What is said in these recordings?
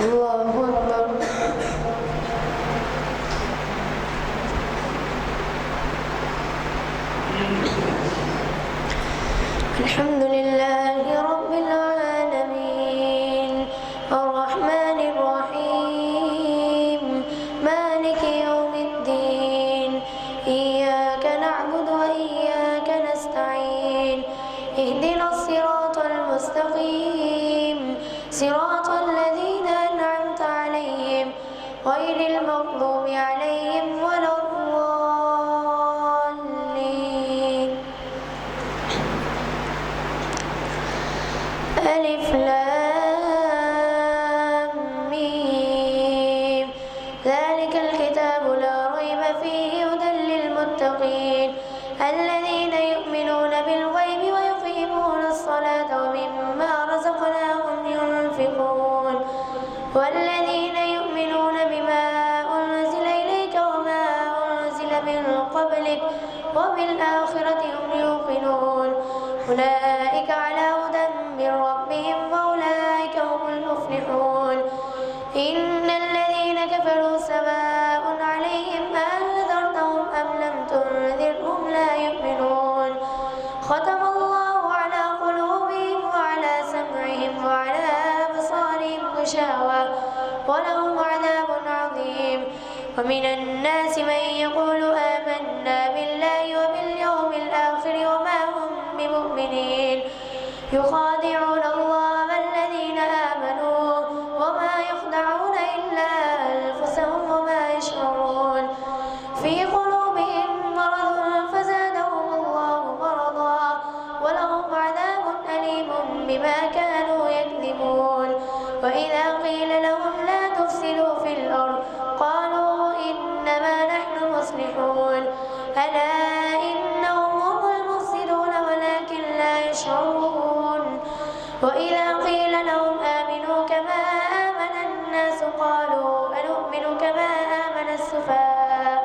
الله أكبر. الحمد لله رب العالمين الرحمن الرحيم مالك يوم الدين إياك نعبد وإياك نستعين اهدنا الصراط المستقيم صراط الذين أنعمت عليهم غير المغضوب عليهم ولا الضالين. ألف لام ميم ذلك الكتاب لا ريب فيه هدى للمتقين الذين يؤمنون بالغيب ويقيمون الصلاة ومما رزقناهم ينفقون والذين يؤمنون بما أنزل إليك وما أنزل من قبلك وبالآخرة هم يوقنون أولئك على هدى من ربهم وأولئك هم المفلحون. إن الذين كفروا سواء عليهم أأنذرتهم أم لم تنذرهم لا يؤمنون ختم الله على قلوبهم وعلى سمعهم وعلى أبصارهم غشاوة ولهم عذاب عظيم. ومن الناس من يقول آمنا بالله وباليوم الآخر وما هم بمؤمنين يخادعون الله والذين آمنوا وما يخدعون إلا أنفسهم وما يشعرون في قلوبهم مرض فزادهم الله مرضا ولهم عذاب أليم بما كانوا يكذبون. وإذا قيل لهم لا تفسدوا في الأرض قالوا إنما نحن مصلحون ألا إنهم هم المفسدون ولكن لا يشعرون. وإذا قيل لهم آمنوا كما آمن الناس قالوا أنؤمن كما آمن السفهاء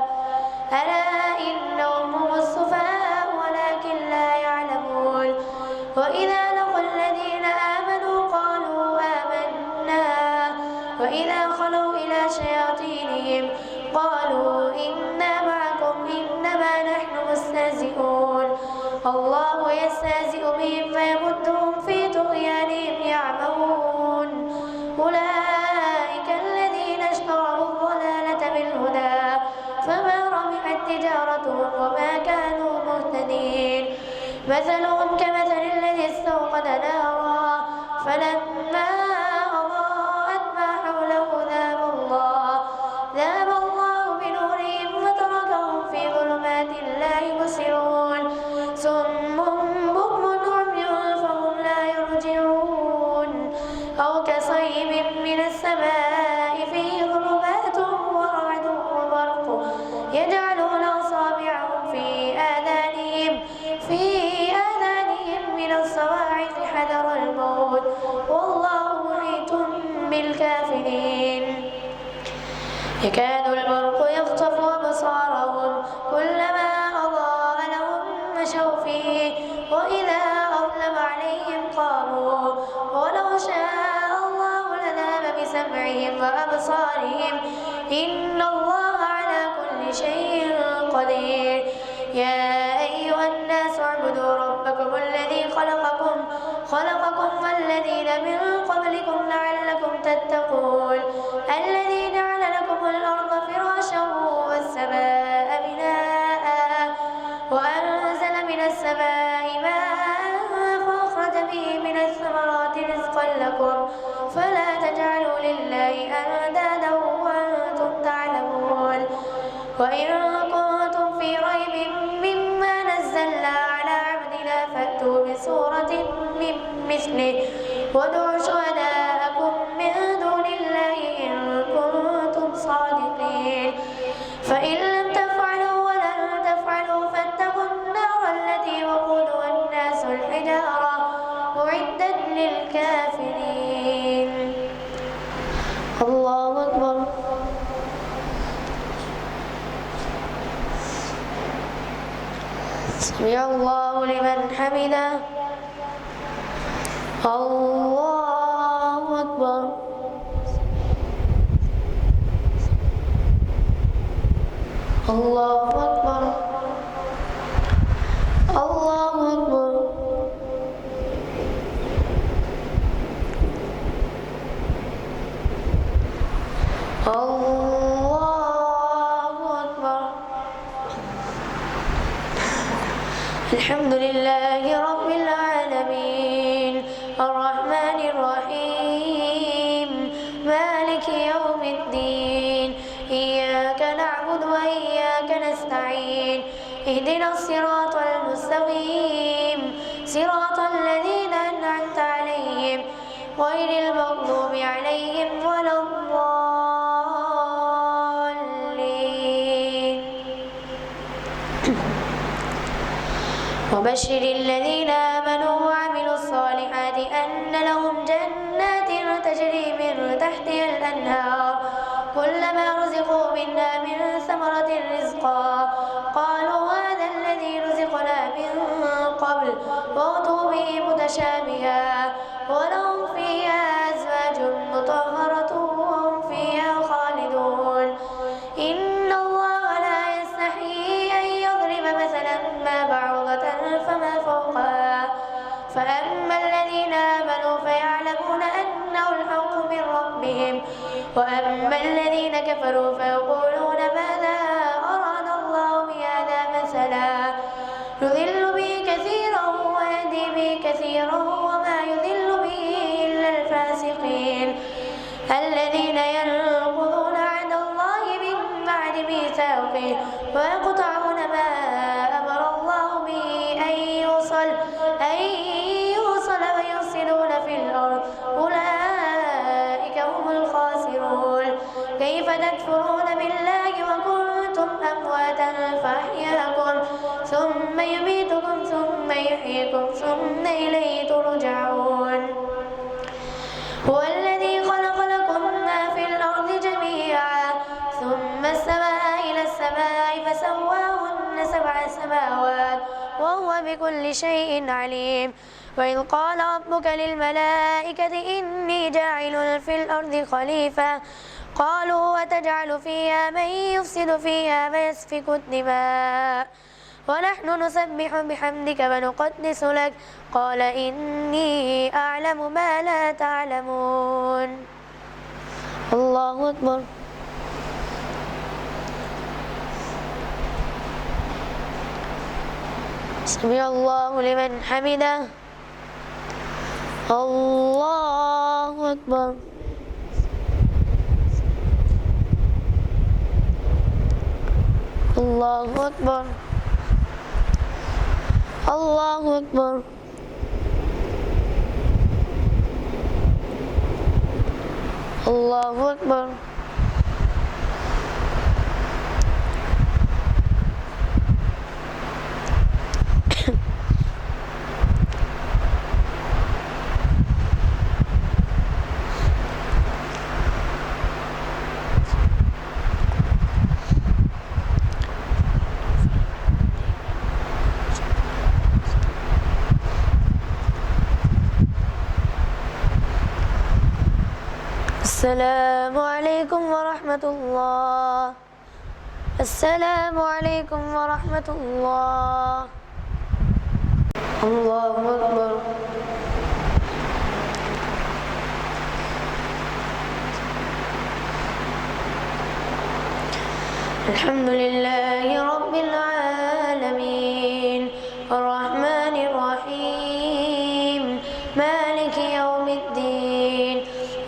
ألا إنهم هم السفهاء ولكن لا يعلمون. وإذا لقوا الذين آمنوا قالوا آمنا وإذا خلوا إلى شياطينهم قالوا إنا معكم إنما نحن مستهزئون الله يستهزئ بهم فيمدهم في طغيانهم يعمهون أولئك الذين اشتروا الضلالة بالهدى فما ربحت تجارتهم وما كانوا مهتدين. مثلهم كمثل الذي استوقد نارا فلما أضاءت ما حوله ذهب الله بنورهم وتركهم في ظلمات لا يبصرون صم بكم عمي فهم لا يرجعون أو كصيب من السماء فيه ظلمات ورعد وبرق يجعلون أصابعهم في آذانهم من الصواعق حذر الموت والله محيط بالكافرين. يكاد البرق يخطف أبصارهم كلما أضاء لهم مشوا فيه وإذا أظلم عليهم قاموا ولو شاء الله لذهب بسمعهم وأبصارهم إن الله على كل شيء قدير. يا أيها الناس اعبدوا ربكم الذي خلقكم والذين من قبلكم لعلكم تتقون الذي جعل لكم الأرض فراشا والسماء بناء وأنزل من السماء ماء فأخرج به من الثمرات رزقا لكم فلا تجعلوا لله أندادا وأنتم تعلمون. وإن كنتم في ريب مما نزلنا على عبدنا فأتوا بسورة من مثله وادعوا شهداءكم من دون الله إن كنتم صادقين فإن لم تفعلوا ولن تفعلوا فاتقوا النار التي وقودها الناس والحجارة أعدت للكافرين. الله أكبر. سمع الله لمن حمده. الله أكبر. الله أكبر الله أكبر الله أكبر. الحمد لله رب العالمين الرحمن الرحيم مالك يوم الدين إياك نعبد وإياك نستعين اهدنا الصراط المستقيم صراط الذين أنعمت عليهم غير المغضوب عليهم ولا الضالين. وبشر الذين آمنوا وعملوا الصالحات أن لهم جنات تجري من تحتها الأنهار كلما رزقوا منها من ثمرة رزقا قالوا هذا الذي رزقنا من قبل وأتوا به متشابها ولهم فيها أزواج مطهرة وهم فيها خالدون. إن الله لا يستحيي أن يضرب مثلا ما بعوضة فما فوقها فأما الذين آمنوا فيعلمون أنه الحق من ربهم وأما الذين كفروا فيقولون ماذا أراد الله بهذا مثلا يضل به كثيرا ويهدي به كثيرا وما يضل به إلا الفاسقين الذين ينقضون عهد الله من بعد ميثاقه ويقطعون ما أمر الله به أن يوصل ويفسدون في الأرض أولئك هم الخاسرون. كيف تكفرون بالله وكنتم أمواتا فأحياكم ثم يميتكم ثم يحييكم ثم إليه ترجعون. هو الذي خلق لكم ما في الأرض جميعا ثم استوى إلى السماء فسواهن 7 سماوات وهو بكل شيء عليم. وإذ قال ربك للملائكة إني جاعل في الأرض خليفة قالوا وتجعل فيها من يفسد فيها ويسفك الدماء ونحن نسبح بحمدك ونقدس لك قال إني أعلم ما لا تعلمون. الله أكبر. سمع الله لمن حمده. الله أكبر. الله أكبر. الله أكبر. الله أكبر. السلام عليكم ورحمة الله. السلام عليكم ورحمة الله. الله أكبر. الحمد لله رب العالمين الرحمن الرحيم مالك يوم الدين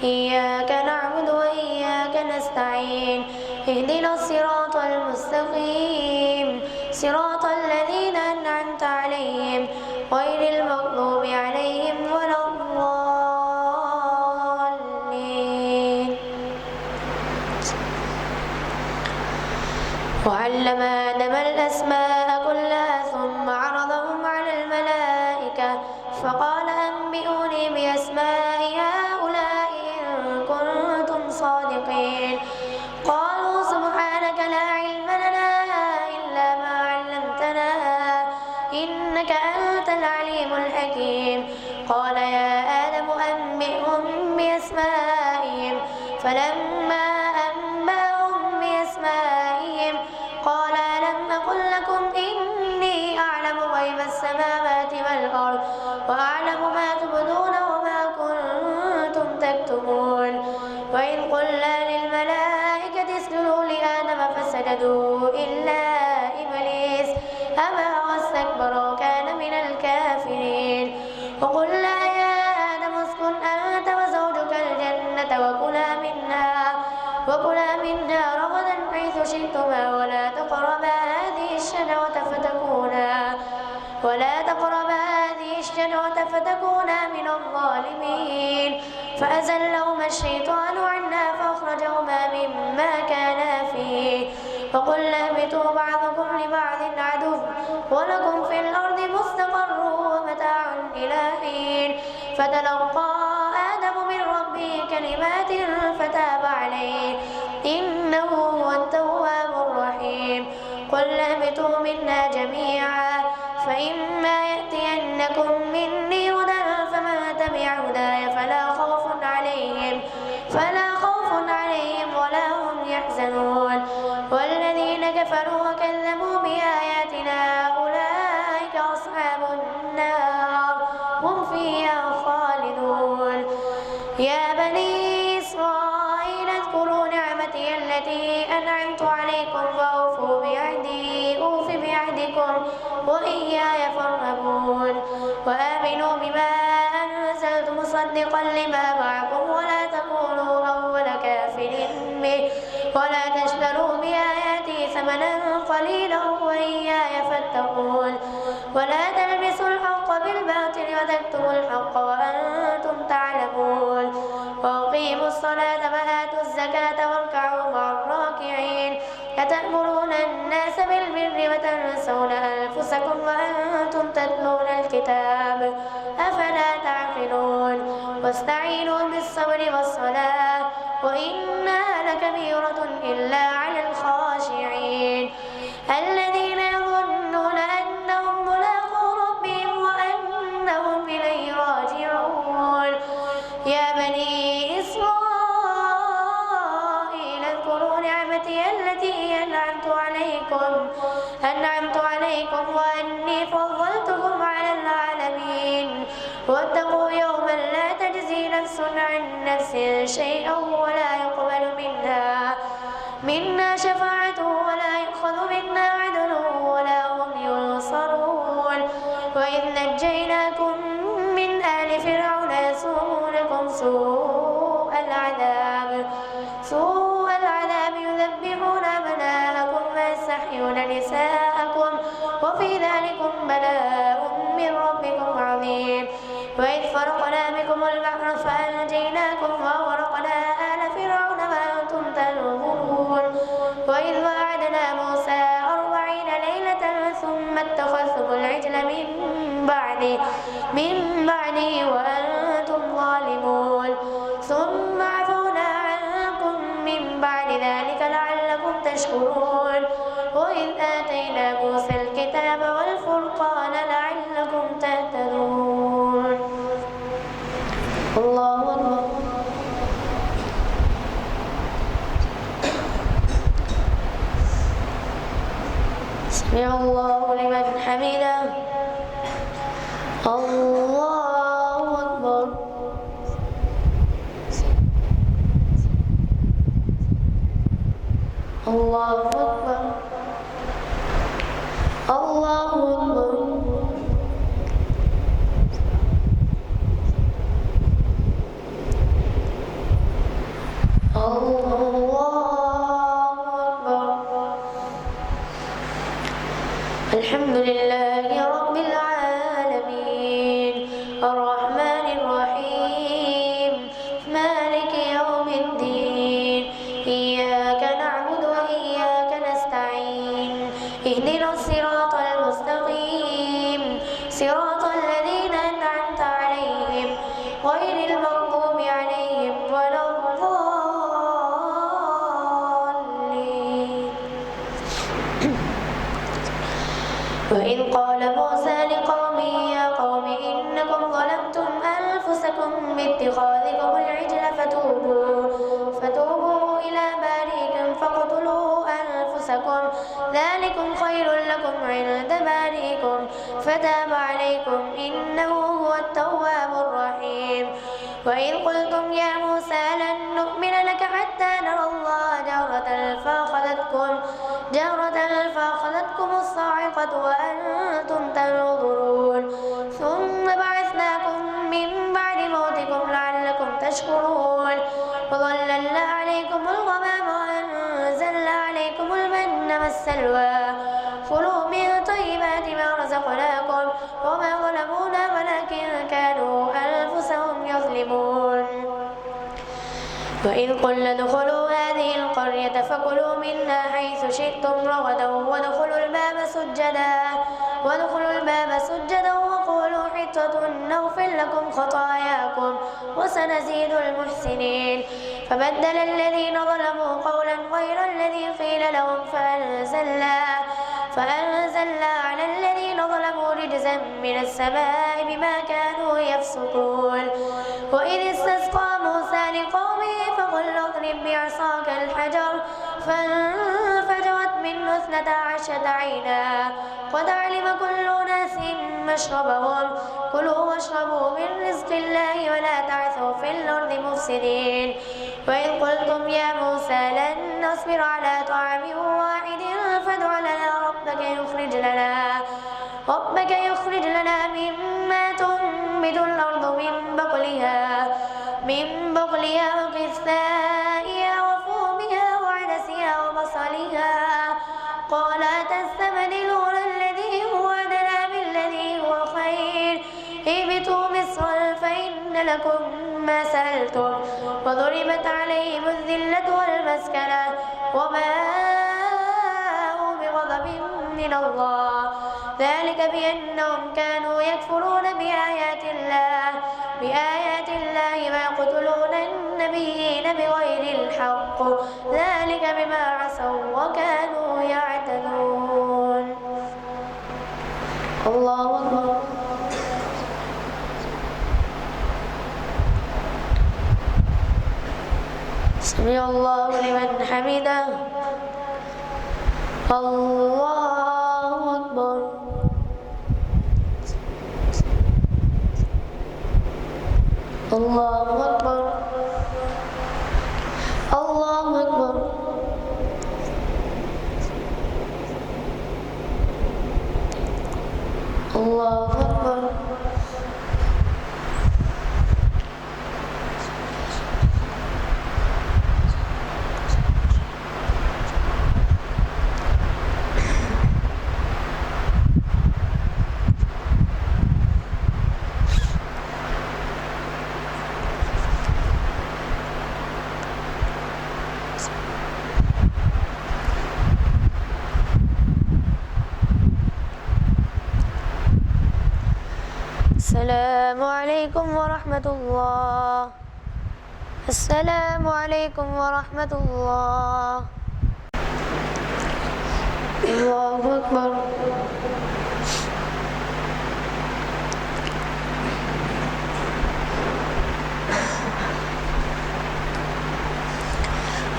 إياك نعبد وإياك نستعين اهدنا الصراط المستقيم صراط الذين أنعمت عليهم غير المغضوب عليهم ولا الضالين. وعلم آدم الأسماء كلها ثم عرضهم على الملائكة فقال أنبئوني بأسماء هؤلاء إن كنتم صادقين. قالوا سبحانك لا علم لنا إلا ما علمتنا إنك أنت العليم الحكيم. قال يا آدم أنبئهم بأسمائهم فلما أنبأهم بأسمائهم قال الأرض وأعلم ما تبدون وما كنتم تكتمون. وإذ قلنا للملائكة اسجدوا لآدم فسجدوا إلا إبليس أبى واستكبر وكان من الكافرين. وقلنا يا آدم اسكن أنت وزوجك الجنة وكلا منها رغدا حيث شئتما ولا تقربا هذه الشجرة فتكونا من الظالمين. فأزلهما الشيطان عنها فأخرجهما مما كانا فيه وقلنا اهبطوا بعضكم لبعض عدو ولكم في الأرض مستقر ومتاع إلى حين. فتلقى آدم من ربه كلمات فتاب عليه إنه هو التواب الرحيم. قلنا اهبطوا منا جميعا فإما يأتينكم مني هدى فمن تبع هداي فلا خوف عليهم ولا هم يحزنون. والذين كفروا وكذبوا بآياتنا أولئك أصحاب النار هم فيها خالدون. يا بني إسرائيل اذكروا نعمتي التي أنعمت عليكم وأوفوا بعهدي أوف بعهدكم وإياي فارهبون. وآمنوا بما أنزلت مصدقا لما معكم ولا تكونوا أول كافر به ولا تشتروا بآياتي ثمنا قليلا وإياي فاتقون. ولا تلبسوا الحق بالباطل وتكتموا الحق وأنتم تعلمون. وأقيموا الصلاة وآتوا الزكاة واركعوا مع الراكعين. أتأمرون الناس بالبر وتنسون أنفسكم وأنتم تتلون الكتاب أفلا تعقلون. واستعينوا بالصبر والصلاة وإنها لكبيرة إلا على الخاشعين الذين يظنون أنهم ملاقو ربهم وأنهم إليه راجعون. يا بني إسرائيل اذكروا نعمتي التي أنعمت عليكم وأني فضلتكم على العالمين. واتقوا يوما لا تجزي نفس عن نفس شيئا ولا يقبل منا شفاعة ولا يؤخذ منا عدل ولا هم ينصرون. وإذ نجيناكم من آل فرعون يسومونكم سوء العذاب يذبحون أبناءكم ويستحيون نساءكم وفي ذلكم بلاء من ربكم عظيم. وإذ فرقنا بكم البحر فأنجيناكم وأغرقنا آل فرعون وأنتم تنظرون. وإذ وعدنا موسى 40 ليلة ثم اتخذتم العجل من بعده وأنتم ظالمون. ثم عفونا عنكم من بعد ذلك لعلكم تشكرون. وإذ آتينا موسى الكتاب والفرقان لعلكم تهتدون. الله أكبر. سمع الله لمن حمده. الله أكبر. الله أكبر. الله أكبر. الحمد لله رب العالمين الرحمن الرحيم مالك يوم الدين إياك نعبد وإياك نستعين اهدنا الصراط المستقيم صراط الذين أنعمت عليهم غير المغضوب عليهم ولا الضالين. وإذ قال موسى لقومه يا قوم إنكم ظلمتم أنفسكم باتخاذكم العجل فتوبوا إلى بارئكم فاقتلوا أنفسكم ذلكم خير لكم عند بارئكم فتاب عليكم إن وإذ قلتم يا موسى لن نؤمن لك حتى نرى الله جهرة فأخذتكم الصاعقة وأنتم تنظرون ثم بعثناكم من بعد موتكم لعلكم تشكرون وظللنا عليكم الغمام وأنزلنا عليكم المن والسلوى كلوا من طيبات ما رزقناكم وما ظلمونا ولكن كانوا أنفسهم يظلمون وإذ قلنا ادخلوا هذه القرية فكلوا منها حيث شئتم رغدا وادخلوا الباب سجدا وقولوا حطة نغفر لكم خطاياكم وسنزيد المحسنين فبدل الذين ظلموا قولا غير الذي قيل لهم فأنزلنا على الذين ظلموا رجزا من السماء بما كانوا يفسقون وإذ استسقى موسى لقومه فقل اضرب بعصاك الحجر فانفجرت منه 12 عينا قد علم كل أناس مشربهم كلوا واشربوا من رزق الله ولا تعثوا في الأرض مفسدين وإذ قلتم يا موسى لن نصبر على طعام واحد فادع لنا ربك يخرج لنا مما تنبت الأرض من بقلها وقثائها وفومها وعدسها وبصلها قال أتستبدلون الذي هو أدنى بالذي هو خير اهبطوا مصرا فإن لكم ما سألتم وضربت عليهم الذلة والمسكنة وباءوا بغضب من الله ذلك بأنهم كانوا يكفرون بآيات الله ويقتلون النبيين بغير الحق ذلك بما عصوا وكانوا يعتدون الله أكبر سمع الله لمن حمده الله أكبر الله أكبر الله أكبر الله أكبر السلام عليكم ورحمة الله السلام عليكم ورحمة الله الله أكبر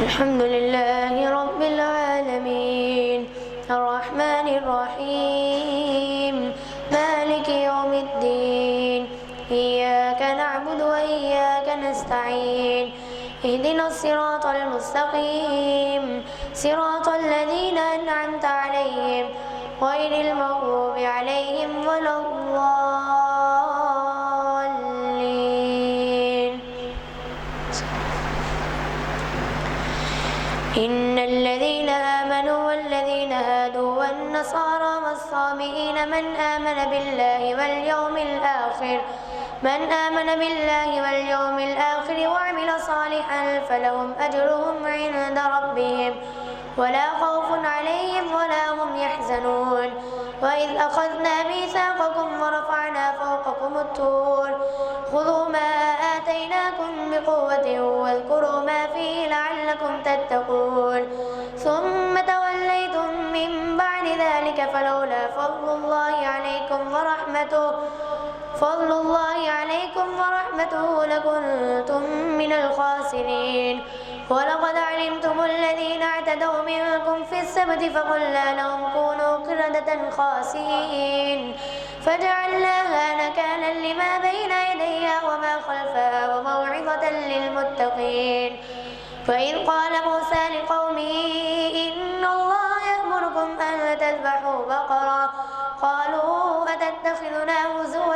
الحمد لله رب العالمين الرحمن الرحيم مالك يوم الدين إياك نعبد وإياك نستعين اهدنا الصراط المستقيم صراط الذين أنعمت عليهم غير المغضوب عليهم ولا الضالين إن الذين آمنوا والذين هادوا والنصارى والصابئين من آمن بالله واليوم الآخر وعمل صالحا فلهم أجرهم عند ربهم ولا خوف عليهم ولا هم يحزنون وإذ أخذنا ميثاقكم ورفعنا فوقكم الطور خذوا ما آتيناكم بقوة واذكروا ما فيه لعلكم تتقون ثم توليتم من بعد ذلك فلولا فضل الله عليكم ورحمته لكنتم من الخاسرين ولقد علمتم الذين اعتدوا منكم في السبت فقلنا لهم كونوا قردة خاسئين فجعلناها نكالا لما بين يديها وما خلفها للمتقين. وإذ قال موسى لقومه إن الله يأمركم أن تذبحوا بقرة قالوا أتتخذنا هزوا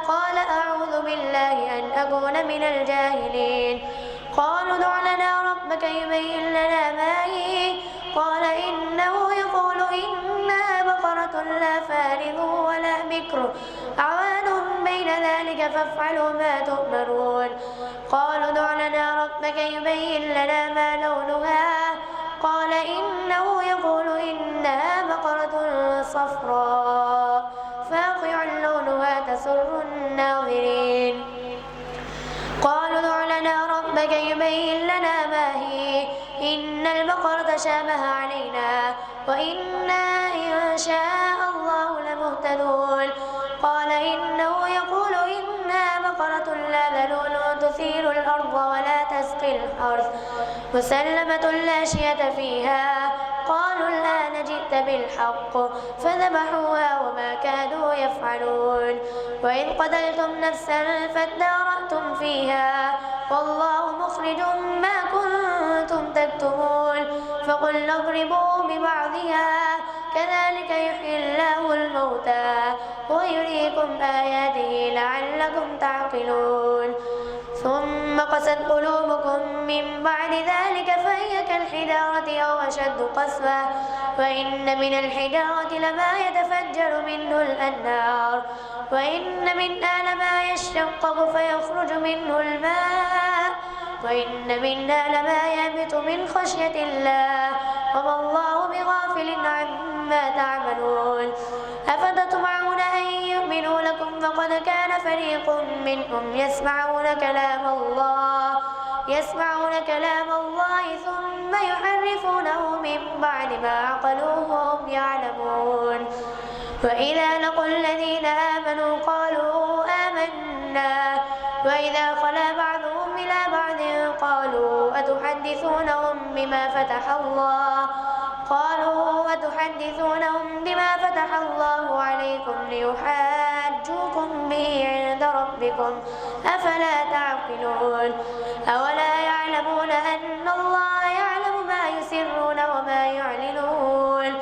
قال أعوذ بالله أن أكون من الجاهلين. قالوا ادع لنا ربك يبين لنا ما هي قال إنه يقول إنها بقرة لا فارض ولا بكر عوان بين ذلك فافعلوا ما تؤمرون. قالوا ادع لنا ربك يبين لنا ما لونها قال إنه يقول إنها بقرة صفراء فاقع لونها تسر الناظرين. قالوا ادع لنا ربك يبين لنا ما هي إن البقرة شابه علينا وإنا إن شاء الله لمهتدون. قال إنه يقول إنها بقرة لا ذلول تثير الأرض ولا تسقي الحرث مسلمة لا شية فيها. قالوا الآن جئت بالحق فذبحوها وما كادوا يفعلون. وإذ قتلتم نفسا فادارأتم فيها والله مخرج ما كنتم تكتمون. فقلنا اضربوا ببعضها كذلك يحيي الله الموتى ويريكم آياته لعلكم تعقلون. ثم قست قلوبكم من بعد ذلك فهي كالحجارة أو أشد قسوة وإن من الحجارة لما يتفجر منه الأنهار وإن منها لما يشقق فيخرج منه الماء وإن منها لما يهبط من خشية الله وما الله بغافل عما تعملون. أفتطمعون أن يؤمنوا لكم فقد كان فريق منهم يسمعون كلام الله ثم يحرفونه من بعد ما عقلوه وهم يعلمون. وإذا لقوا الذين آمنوا قالوا آمنا وإذا خلا بعضهم إلى بعض قالوا أتحدثونهم بما فتح الله عليكم ليحاجوكم به عند ربكم أفلا تعقلون. أولا يعلمون أن الله يعلم ما يسرون وما يعلنون.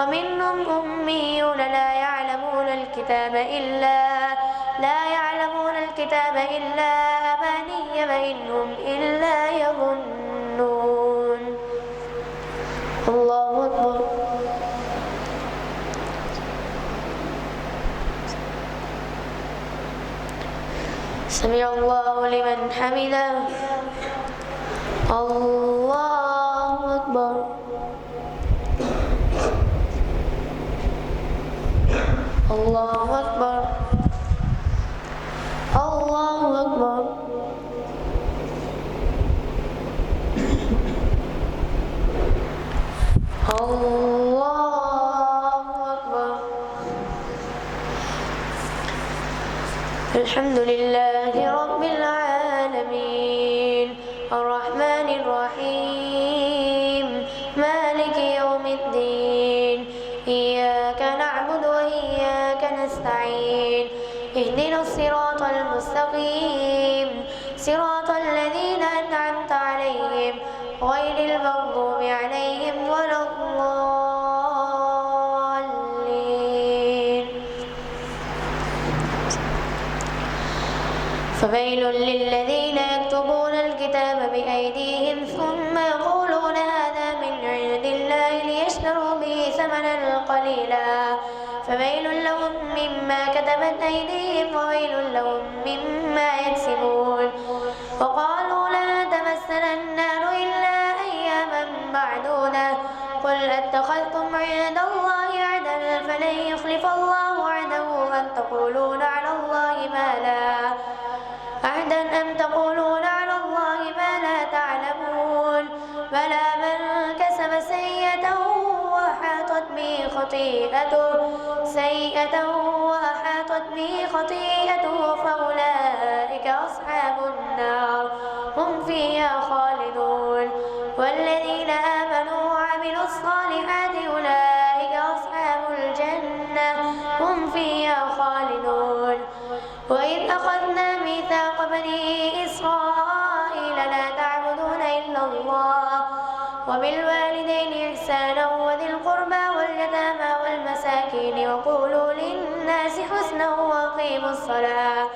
ومنهم أميون لا يعلمون الكتاب إلا أماني وإنهم إلا يظنون. الله أكبر. سمع الله لمن حمده. الله أكبر. الله أكبر. الله أكبر. الله أكبر. الحمد لله رب العالمين الرحمن الرحيم مالك يوم الدين إياك نعبد وإياك نستعين اهدنا الصراط المستقيم صراط الذين أنعمت عليهم غير المغضوب عليهم ولا الضالين. فويل للذين يكتبون الكتاب بأيديهم ثم يقولون هذا من عند الله ليشتروا به ثمنا قليلا فويل لهم مما كتبت أيديهم وويل لهم مما يكسبون. وقالوا لن تمسنا النار إلا أياما معدودة قل أتخذتم عند الله عهدا فلن يخلف الله عهده أم تقولون على الله ما لا تعلمون. بلى من كسب سيئة وأحاطت به خطيئته فأولئك أصحاب النار هم فيها خالدون. والذين آمنوا وعملوا الصالحات أولئك أصحاب الجنة هم فيها خالدون. وإذ أخذنا ميثاق بني إسرائيل لا الصلاة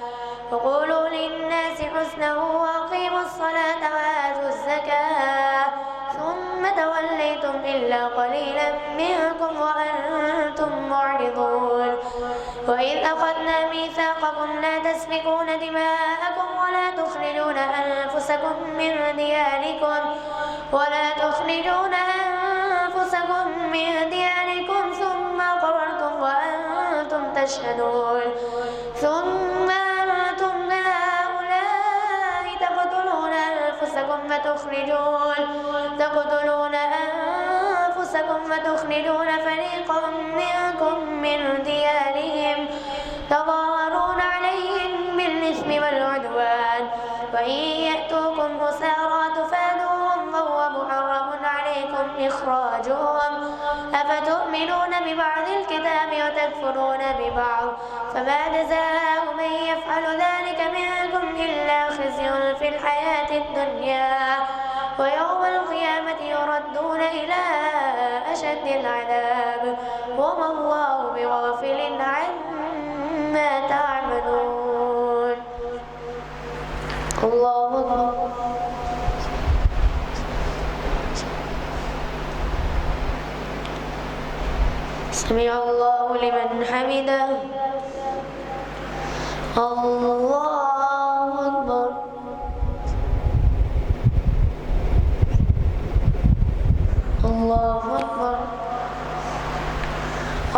وقولوا للناس حسنا وأقيموا الصلاة وآتوا الزكاة ثم توليتم إلا قليلا منكم وأنتم معرضون وإذ أخذنا ميثاقكم لا تسفكون دماءكم أنفسكم من دياركم ثم أقررتم وأنتم تشهدون ثم أنتم هؤلاء تقتلون أنفسكم فتخرجون فريقا منكم من ديارهم تظاهرون عليهم بالإثم والعدوان وإن يأتوكم أسارى تفادوهم وهو محرم عليكم إخراجهم أفتؤمنون ببعض الكتاب وتكفرون ببعض فما جزاء من يفعل ذلك منكم إلا خزي في الحياة الدنيا ويوم القيامة يردون إلى أشد العذاب وما الله بغافل عما تعملون. الله أكبر. سمع الله لمن حمده. الله أكبر. الله أكبر.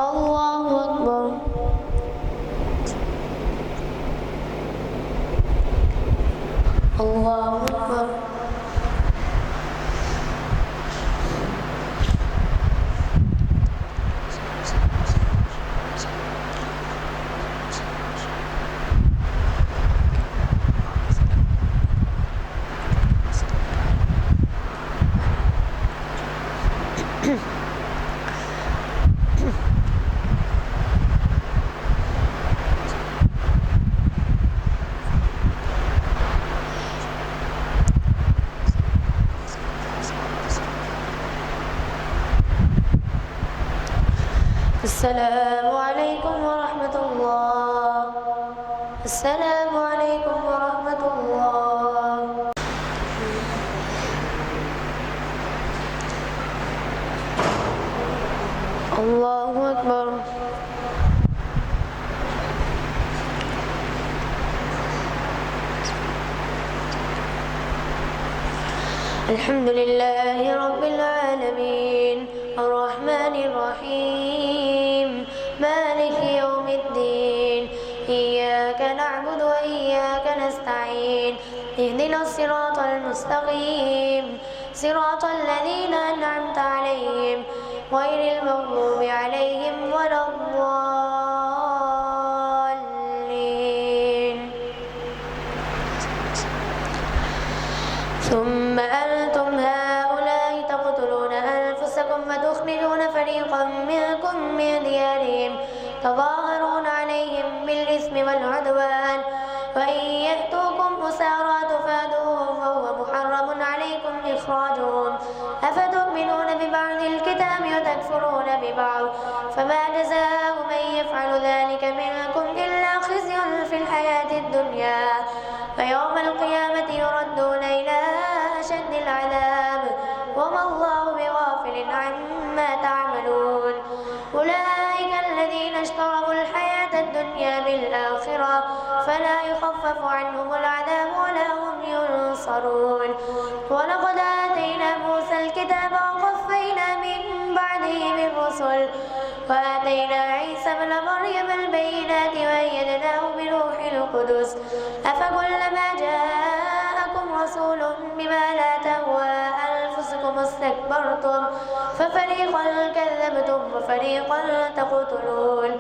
الله أكبر. الله أكبر. السلام عليكم ورحمة الله. السلام عليكم ورحمة الله. الله أكبر. الحمد لله رب العالمين الرحمن الرحيم مالك يوم الدين إياك نعبد وإياك نستعين اهدنا الصراط المستقيم صراط الذين أنعمت عليهم غير المغضوب عليهم ولا الضالين. ثم أنتم هؤلاء تقتلون أنفسكم فتخرجون فريقا منكم من ديارهم تظاهرون عليهم بالإثم والعدوان وإن يأتوكم أسارى تفادوهم وهو محرم عليكم إخراجهم أفتؤمنون ببعض الكتاب وتكفرون ببعض فما جزاء من يفعل ذلك منكم إلا خزي في الحياة الدنيا ويوم القيامة يردون إلى أشد العذاب وما الله بغافل عما تعملون. أولئك الذين اشتروا الحياة الدنيا بالآخرة فلا يخفف عنهم العذاب ولا هم ينصرون. ولقد آتينا موسى الكتاب وقفينا من بعده بالرسل وآتينا عيسى ابن مريم البينات وأيدناه بروح القدس أفكلما جاءكم رسول بما لا تهوى أنفسكم استكبرتم ففريقا كذبتم وفريقا تقتلون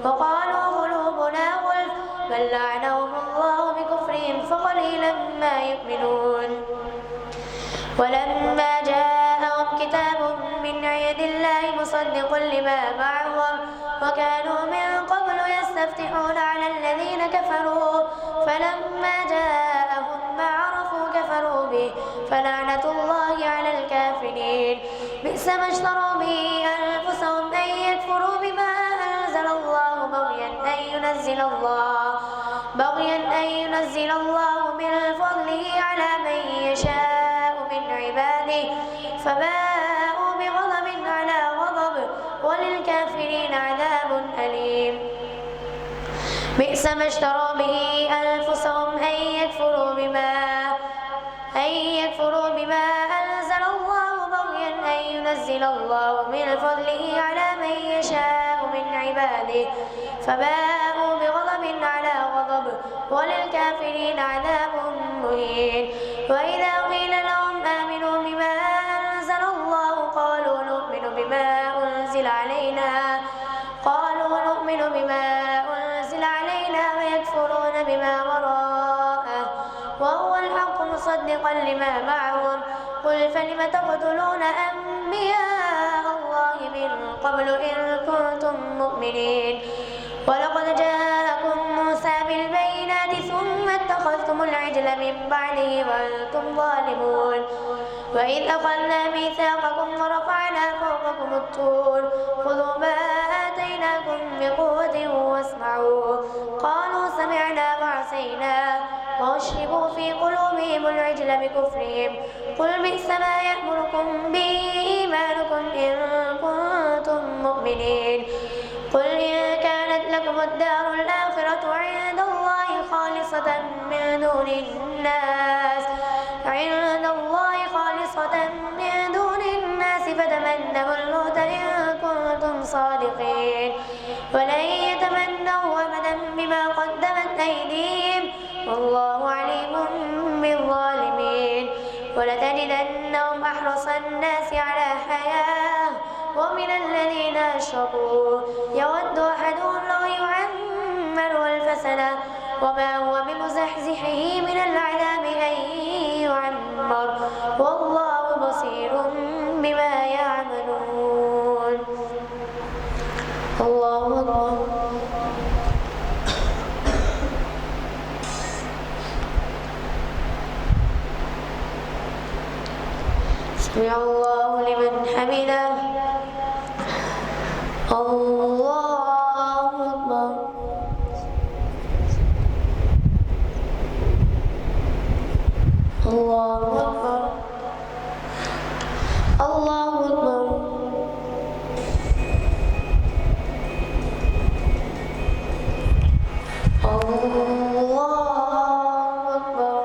وقالوا قلوبنا غلف بل لعنهم الله بكفرهم فقليلا ما يؤمنون. ولما جاءهم كتاب من عند الله مصدق لما معهم وكانوا من قبل يستفتحون على الذين كفروا فلما جاءهم ما عرفوا كفروا به فلعنة الله على الكافرين. بئس ما اشتروا به أنفسهم أن يكفروا بما أنزل الله بغيا أن ينزل الله بغيا أن ينزل الله من فضله على من يشاء من عباده فباءوا بغضب على غضب وللكافرين عذاب أليم. بئس ما اشتروا به أنفسهم أن يكفروا بما أنزل الله بغيا أن ينزل الله من فضله على من يشاء من عباده فباءوا بغضب على غضب وللكافرين عذاب مهين. وإذا قيل لهم آمنوا بما أنزل الله قالوا نؤمن بما أنزل علينا ويكفرون بما وراءه وهو الحق مصدقا لما معهم قل فلم تقتلون أنبياء الله من قبل إن كنتم مؤمنين. ولقد جاءكم موسى بالبينات ثم اتخذتم العجل من بعده وأنتم ظالمون. وإذ أخذنا ميثاقكم ورفعنا فوقكم الطور خذوا ما آتيناكم بقوة واسمعوا قالوا سمعنا وعصينا وأشربوا في قلوبهم العجل بكفرهم قل بئس ما يأمركم به إيمانكم إن كنتم مؤمنين. قل إن كانت لكم الدار الآخرة عند الله خالصة من دون الناس فتمنوا الموت إن كنتم صادقين ولن يتمنوا أبدا بما قدمت أيديهم والله عليم بالظالمين. ولتجدنهم أحرص الناس على حياة ومن الذين أشركوا يود أحدهم لو يعمر ألف سنة وما هو بمزحزحه من العذاب أن يعمر والله بصير بما يعملون. الله أكبر. سمع الله لمن حمده. الله أكبر. الله أكبر. الله أكبر. الله أكبر.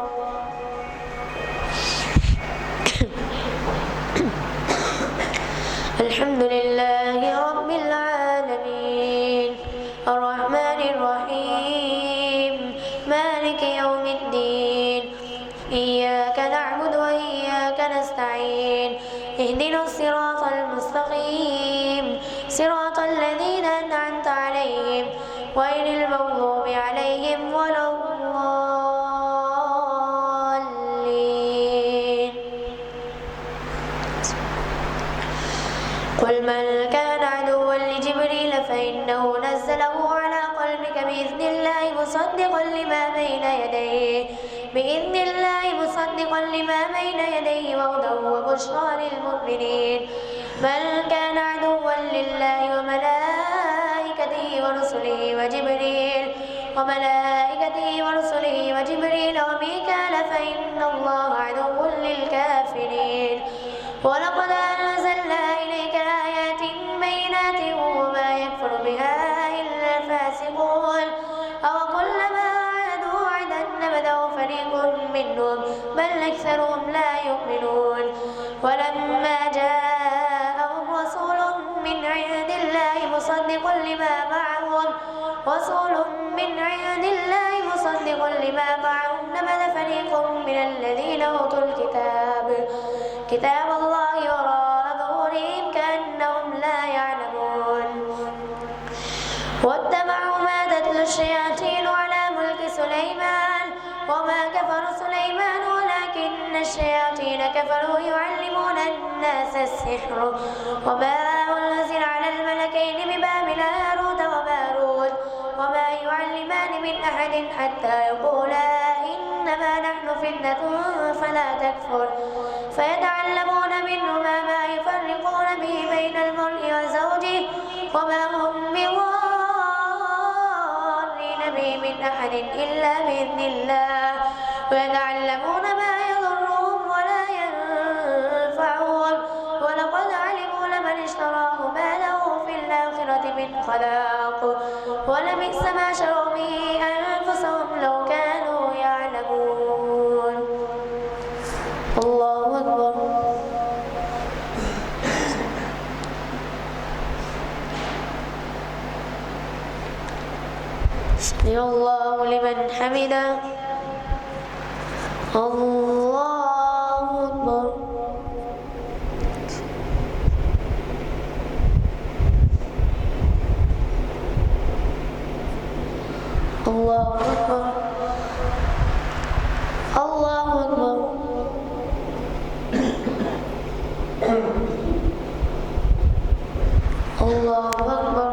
الحمد لله رب العالمين الرحمن الرحيم مالك يوم الدين إياك نعبد وإياك نستعين اهدنا الصراط المستقيم صراط الذين أنعمت عليهم غير المغضوب عليهم ولا الضالين. قل من كان عدوا لجبريل فإنه نزله على قلبك بإذن الله مصدقا لما بين يديه وهدى وبشرى للمؤمنين. من كان عدوا لله وملائكته ورسله وجبريل وميكال فإن الله عدو للكافرين. ولقد أنزلنا إليك آيات بينات وما يكفر بها إلا الفاسقون أوكلما عاهدوا عهدا نبذه فريق منهم بل أكثرهم لا يؤمنون. ولما جاءهم رسول من عند الله مصدق لما معهم نبذ فريق من الذين أوتوا كتاب الله وراء ظهورهم كأنهم لا يعلمون. واتبعوا ما تتلو الشياطين على ملك سليمان وما كفر سليمان ولكن الشياطين كفروا يعلمون الناس السحر وما أنزل على الملكين ببابل هاروت وماروت وما يعلمان من أحد حتى يقولا إنما نحن فتنة فلا تكفر فيتعلمون منهما ما يفرقون به بين المرء وزوجه وما هم بضارين به به من أحد إلا بإذن الله ويتعلمون ما يضرهم ولا ينفعهم ولقد علموا لمن اشتراه ما له في الآخرة من خلاق ولبئس ما شروا به أنفسهم لو كانوا يعلمون. الله أكبر. سمع الله لمن حمده. الله أكبر. الله أكبر. الله أكبر. الله أكبر.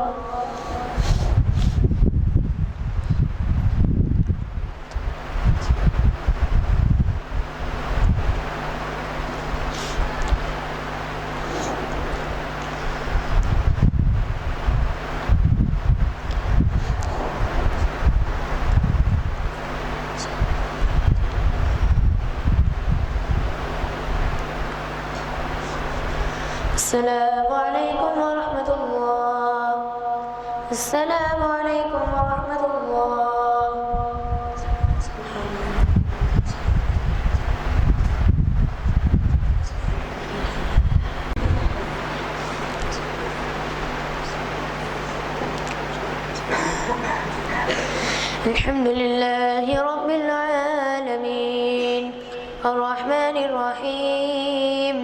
السلام عليكم ورحمة الله. السلام عليكم ورحمة الله. الحمد لله رب العالمين الرحمن الرحيم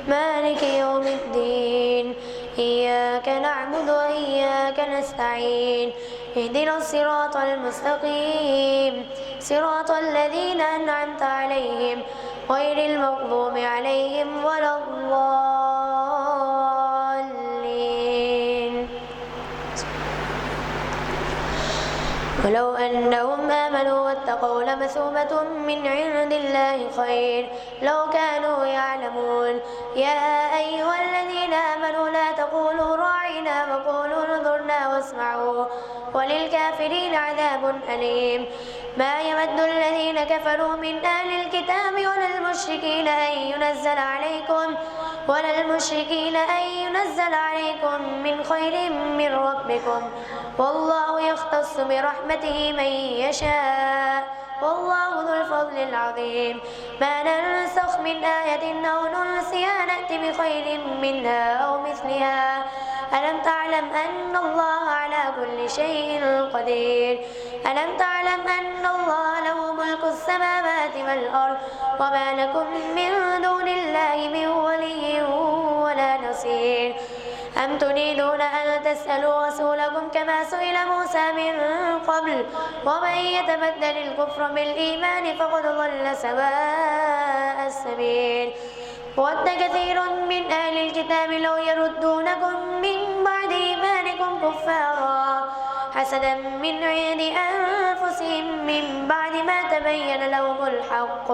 مالك يوم الدين إياك نعبد وإياك نستعين اهدنا الصراط المستقيم صراط الذين أنعمت عليهم غير المغضوب عليهم ولا الضالين. ولو أنهم آمنوا واتقوا لمثوبة من عند الله خير لو كانوا يعلمون. يا أيها الذين آمنوا لا تقولوا راعنا وقولوا انظرنا واسمعوا وللكافرين عذاب أليم. ما يود الذين كفروا من أهل الكتاب ولا المشركين أن ينزل عليكم من خير من ربكم والله يختص برحمته من يشاء والله ذو الفضل العظيم. ما ننسخ من آية أو ننسها نأت بخير منها أو مثلها. ألم تعلم أن الله على كل شيء قدير. ألم تعلم أن الله له ملك السماوات والأرض وما لكم من دون الله من ولي ولا نصير. أم تريدون أن تسألوا رسولكم كما سئل موسى من قبل ومن يتبدل الكفر بالإيمان فقد ضل سواء السبيل. ود كثير من أهل الكتاب لو يردونكم من بعد إيمانكم كفارا حسدا من عند أنفسهم من بعد ما تبين لهم الحق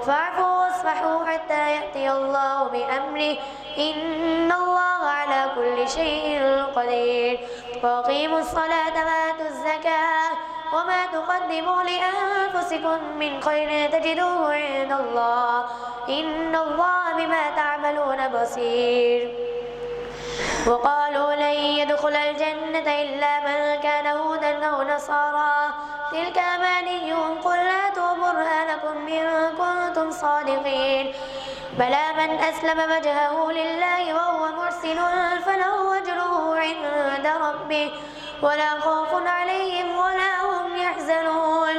فاعفوا واصفحوا حتى يأتي الله بأمره إن الله على كل شيء قدير. وأقيموا الصلاة وآتوا الزكاة وما تقدموا لأنفسكم من خير تجدوه عند الله إن الله بما تعملون بصير. وقالوا لن يدخل الجنة إلا من كان هودا أو نصارى تلك أمانيهم قل هاتوا برهانكم إن كنتم صادقين. بلى من أسلم وجهه لله وهو محسن فله أجره عند ربه ولا خوف عليهم ولا هم يحزنون.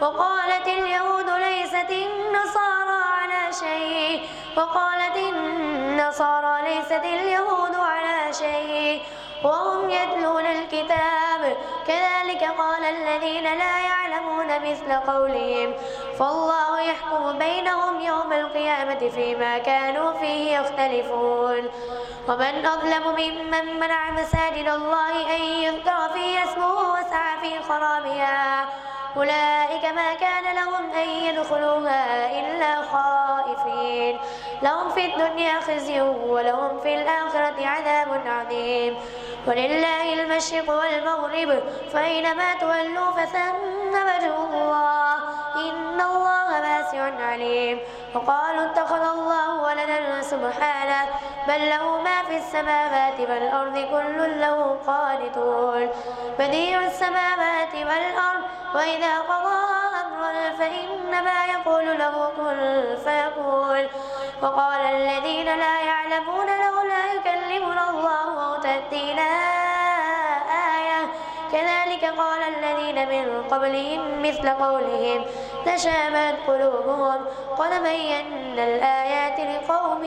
وقالت اليهود ليست النصارى على شيء وقالت النصارى ليست اليهود على شيء وهم يتلون الكتاب كذلك قال الذين لا يعلمون مثل قولهم فالله يحكم بينهم يوم القيامة فيما كانوا فيه يختلفون. ومن أظلم ممن منع مساجد الله أن يذكر فيها اسمه وسعى في خرابها أولئك ما كان لهم أن يدخلوها إلا خائفين لهم في الدنيا خزي ولهم في الآخرة عذاب عظيم. ولله المشرق والمغرب فأينما تولوا فثم وجه الله إن الله واسع عليم وقالوا اتخذ الله ولدا سبحانه بل له ما في السماوات والأرض كل له قانتون بديع السماوات والأرض وإذا قضى أمرا فإنما يقول له كن فيكون وقال الذين لا يعلمون لولا يكلمنا الله أو تأتينا آية كذلك قال الذين من قبلهم مثل قولهم تشابهت قلوبهم قد بينا الآيات لقوم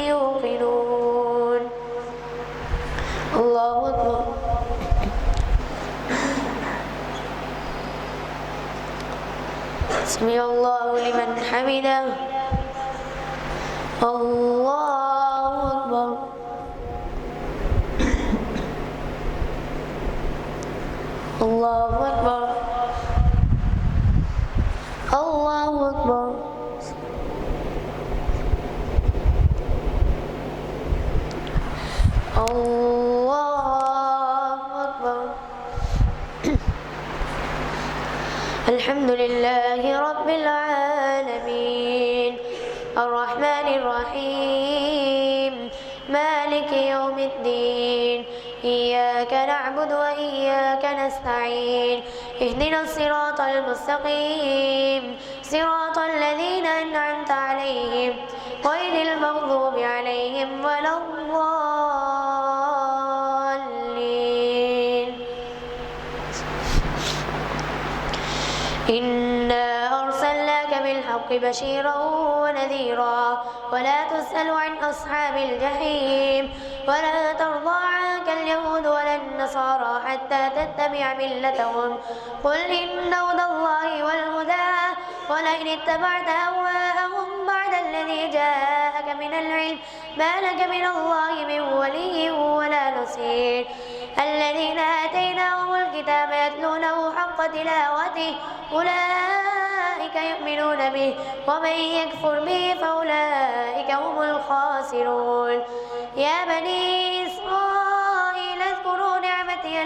يوقنون الله أكبر سمع الله لمن حمده الله أكبر الله أكبر الله أكبر الله أكبر الحمد لله رب العالمين الرحمن الرحيم مالك يوم الدين إياك نعبد وإياك نستعين اهدنا الصراط المستقيم صراط الذين أنعمت عليهم غير المغضوب عليهم ولا الضالين إنا أرسلناك بالحق بشيرا ونذيرا ولا تسأل عن أصحاب الجحيم ولا ترضى عنك اليهود ولا النصارى حتى تتبع ملتهم قل إن هدى الله والهدى ولئن اتبعت أهواءهم بعد الذي جاءك من العلم ما لك من الله من ولي ولا نصير الذين آتيناهم الكتاب يتلونه حق تلاوته أولئك يؤمنون به ومن يكفر به فأولئك هم الخاسرون يا بني إسرائيل اذكروا نعمتي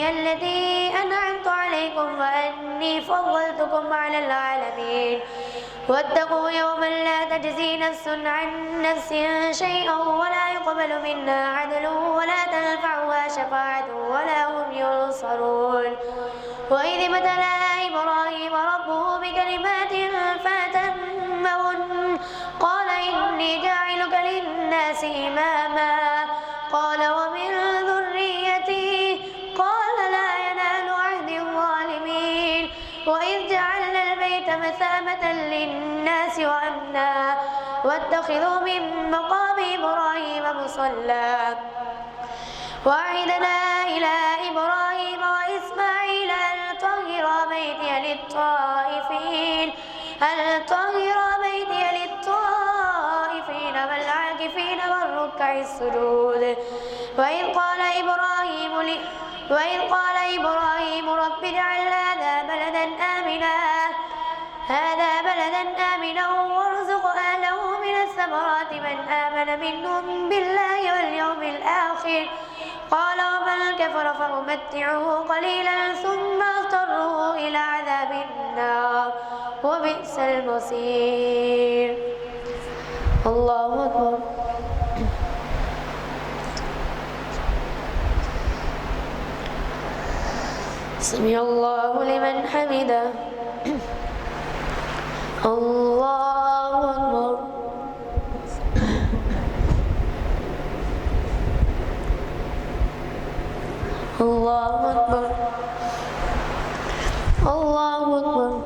التي أنعمت عليكم وأني فضلتكم على العالمين واتقوا يوما لا تجزي نفس عن نفس شيئا ولا يقبل منها عدل ولا تنفعها شفاعة ولا هم ينصرون وإذ ابتلى إبراهيم ربه بكلمات فأتمهن قال إني جاعلك للناس إماما قال ومن ذريتي قال لا ينال عهد الظالمين وإذ جعلنا البيت مثابة للناس وأمنا واتخذوا من مقام إبراهيم مصلى وعهدنا إلى إبراهيم وإسماعيل أن طهر بيتي للطائفين والعاكفين والركع السجود وإذ قال إبراهيم رب اجعل هذا بلدا آمنا وارزق أهله من الثمرات من آمن منهم بالله واليوم الآخر قال ومن كفر فأمتعه قليلا ثم أضطره إلى عذاب النار وبئس المصير الله أكبر سمع الله لمن حمده الله أكبر الله أكبر الله أكبر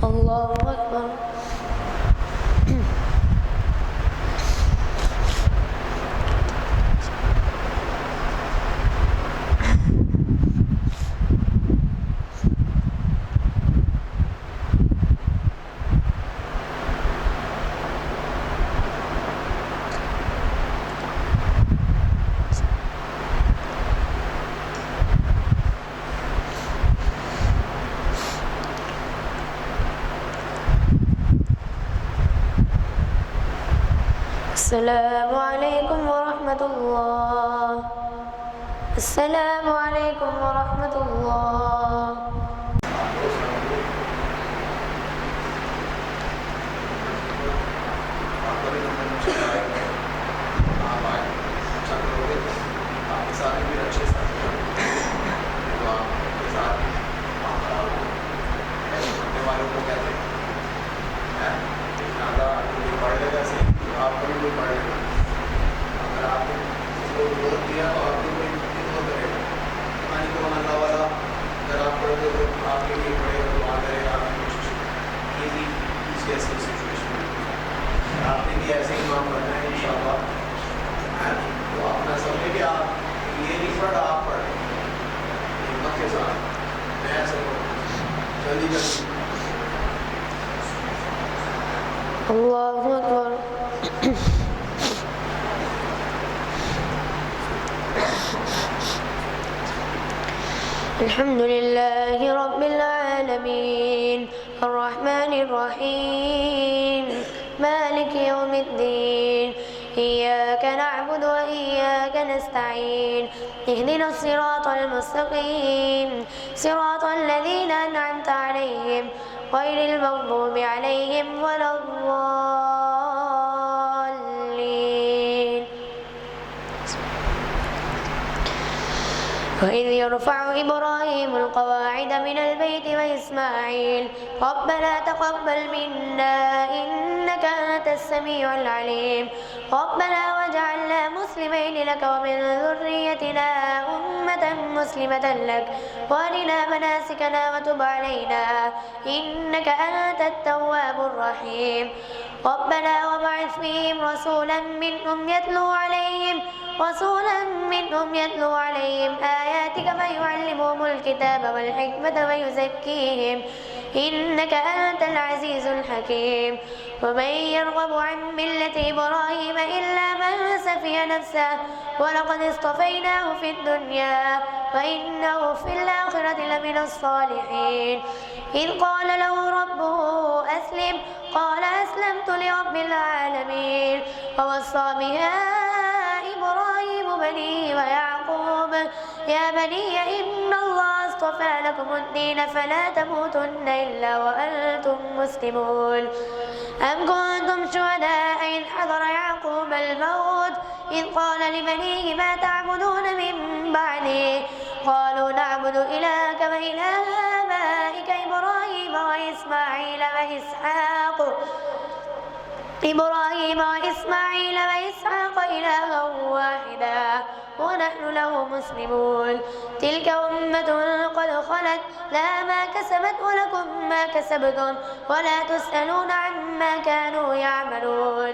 الله أكبر السلام عليكم ورحمة الله. السلام عليكم ورحمة الله. आपने भी ऐसे ही काम करना है इंशाअल्लाह। तो अपना समझे कि आप ये नहीं पढ़ आप पढ़ हिम्मत के साथ मैं ऐसे जल्दी जल्दी। अल्लाहु अकबर। الحمد لله رب العالمين الرحمن الرحيم مالك يوم الدين إياك نعبد وإياك نستعين اهدنا الصراط المستقيم صراط الذين أنعمت عليهم غير المغضوب عليهم ولا الضالين. وإذ يرفع إبراهيم القواعد من البيت وإسماعيل ربنا تقبل منا إنك أنت السميع العليم ربنا واجعلنا مسلمين لك ومن ذريتنا أمة مسلمة لك وأرنا مناسكنا وتب علينا إنك أنت التواب الرحيم ربنا وابعث فيهم رسولا منهم يتلو عليهم آياتك فيعلمهم الكتاب والحكمة ويزكيهم إنك أنت العزيز الحكيم ومن يرغب عن ملة إبراهيم إلا من سفي نفسه ولقد اصطفيناه في الدنيا وإنه في الآخرة لمن الصالحين إذ قال له ربه أسلم قال أسلمت لرب العالمين ووصى بها إبراهيم بنيه ويعقوب يا بني إن الله اصطفى لكم الدين فلا تموتن إلا وأنتم مسلمون أم كنتم شهداء إذ حضر يعقوب الموت إذ قال لبنيه ما تعبدون من بعدي قالوا نعبد إلهك وإله آبائك إبراهيم وإسماعيل وإسحاق إلها واحدا ونحن له مسلمون تلك أمة قد خلت لها ما كسبت ولكم ما كسبتم ولا تسألون عما كانوا يعملون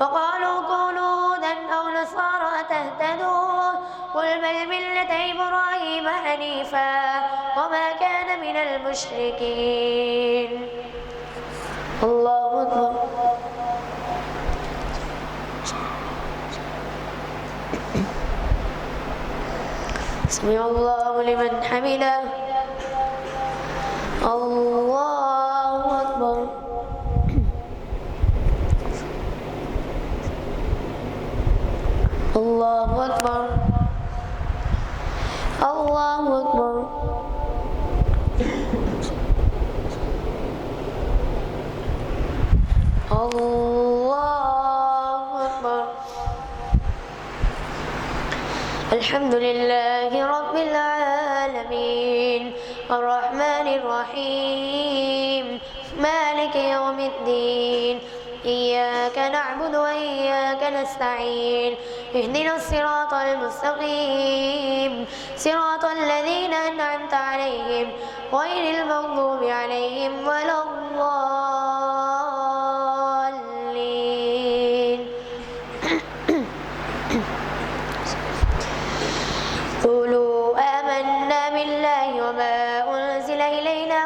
وقالوا كونوا هودا أو نصارى تهتدوا قل بل ملة إبراهيم حنيفا وما كان من المشركين. الله أكبر. سمع الله لمن حمده. الله أكبر. الله أكبر. الله أكبر. الله أكبر. الحمد لله رب العالمين الرحمن الرحيم مالك يوم الدين إياك نعبد وإياك نستعين اهدنا الصراط المستقيم صراط الذين أنعمت عليهم غير المغضوب عليهم ولا الضالين. قولوا آمنا بالله وما أنزل إلينا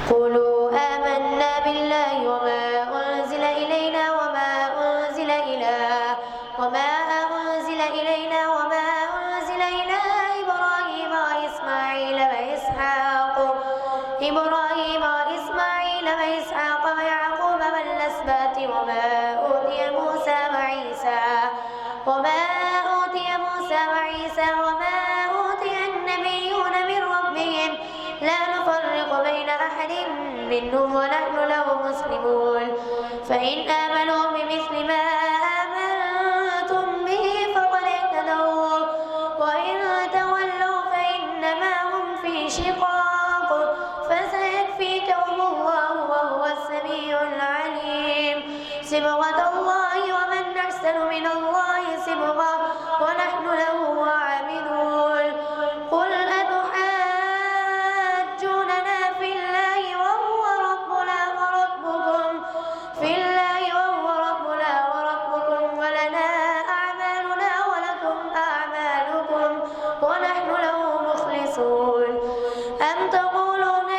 قولوا آمنا بالله وما أنزل إلينا وما أنزل إلينا وما أنزل إلى إبراهيم وإسماعيل وإسحاق إبراهيم وإسماعيل وإسحاق ويعقوب والأسباط وما أوتي موسى وعيسى وما أوتي النبيون من ربهم لا نفرق بين أحد منهم ونحن له مسلمون فإن آمنوا بمثل ما آمنتم به فقد اهتدوا وإن تولوا فإنما هم في شقاق فسيكفيكهم الله وهو السميع العليم صبغة الله ومن أحسن من الله صبغة ونحن له عابدون قل أتحاجوننا في الله وهو ربنا وربكم ولنا أعمالنا ولكم أعمالكم ونحن له مخلصون أم تقولون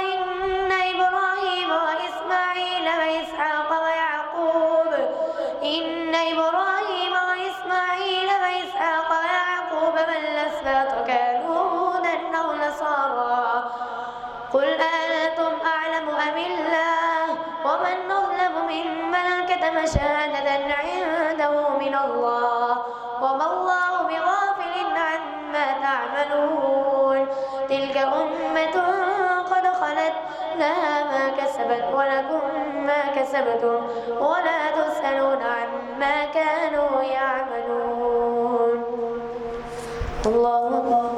إن إبراهيم وإسماعيل وإسحاق ويعقوب والأسباط كانوا هودا أو نصارى قل أأنتم أعلم أم الله ومن أظلم ممن كتم شهادة عنده من الله وما الله بغافل عما تعملون تلك أمة قد خلت لها ما كسبت ولكم ما كسبتم ولا تسألون عما كانوا يعملون الله أكبر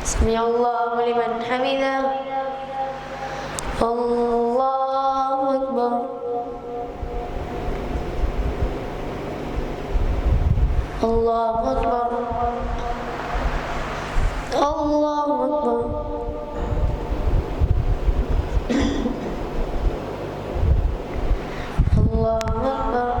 سمع الله لمن حمده الله أكبر الله أكبر الله أكبر الله أكبر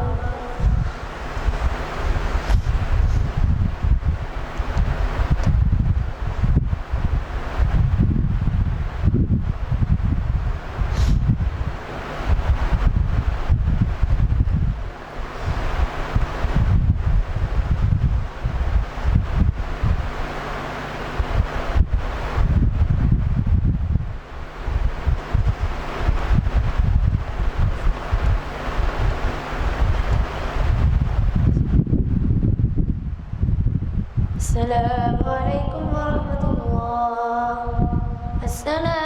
السلام عليكم ورحمة الله. السلام